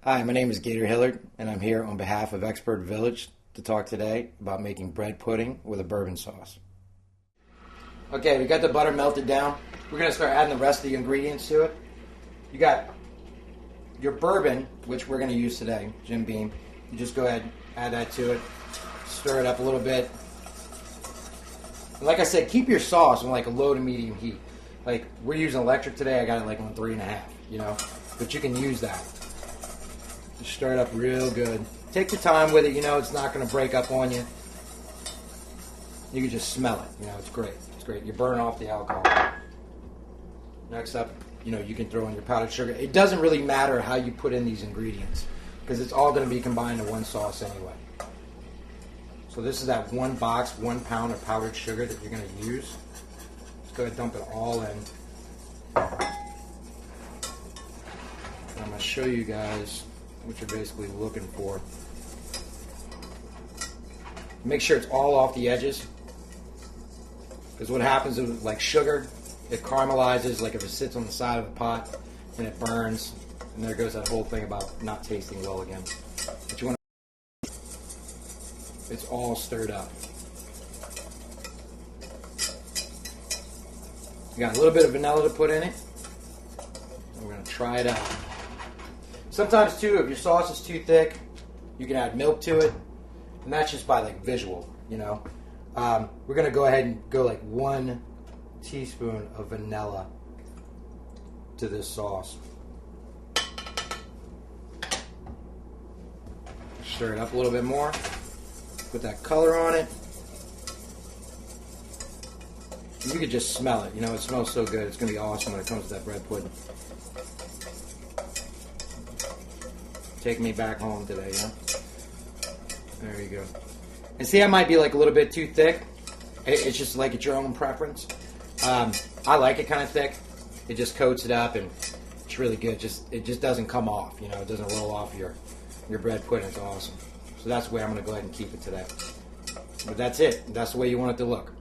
Hi, my name is Gator Hillard, and I'm here on behalf of Expert Village to talk today about making bread pudding with a bourbon sauce. Okay, we got the butter melted down. We're going to start adding the rest of the ingredients to it. You got your bourbon, which we're going to use today, Jim Beam. You just go ahead, add that to it, stir it up a little bit. And like I said, keep your sauce on like a low to medium heat. Like, we're using electric today. I got it like on 3.5, but you can use that. Just stir it up real good. Take your time with it, it's not going to break up on you. You can just smell it, it's great. It's great. You burn off the alcohol. Next up, you can throw in your powdered sugar. It doesn't really matter how you put in these ingredients because it's all going to be combined in one sauce anyway. So this is that 1 box, 1 pound of powdered sugar that you're going to use. Just go ahead and dump it all in. And I'm going to show you guys what you're basically looking for. Make sure it's all off the edges, because what happens is, like sugar, it caramelizes. Like if it sits on the side of the pot and it burns, and there goes that whole thing about not tasting well again. But you want to, it's all stirred up. You got a little bit of vanilla to put in it. And we're going to try it out. Sometimes too, if your sauce is too thick, you can add milk to it, and that's just by like visual, We're gonna go ahead and go like 1 teaspoon of vanilla to this sauce. Stir it up a little bit more. Put that color on it. You could just smell it. It smells so good. It's gonna be awesome when it comes to that bread pudding. Take me back home today, There you go. And see, I might be like a little bit too thick. It's just like it's your own preference. I like it kind of thick. It just coats it up, and it's really good. It just doesn't come off. It doesn't roll off your bread pudding. It's awesome. So that's the way I'm going to go ahead and keep it today. But that's it. That's the way you want it to look.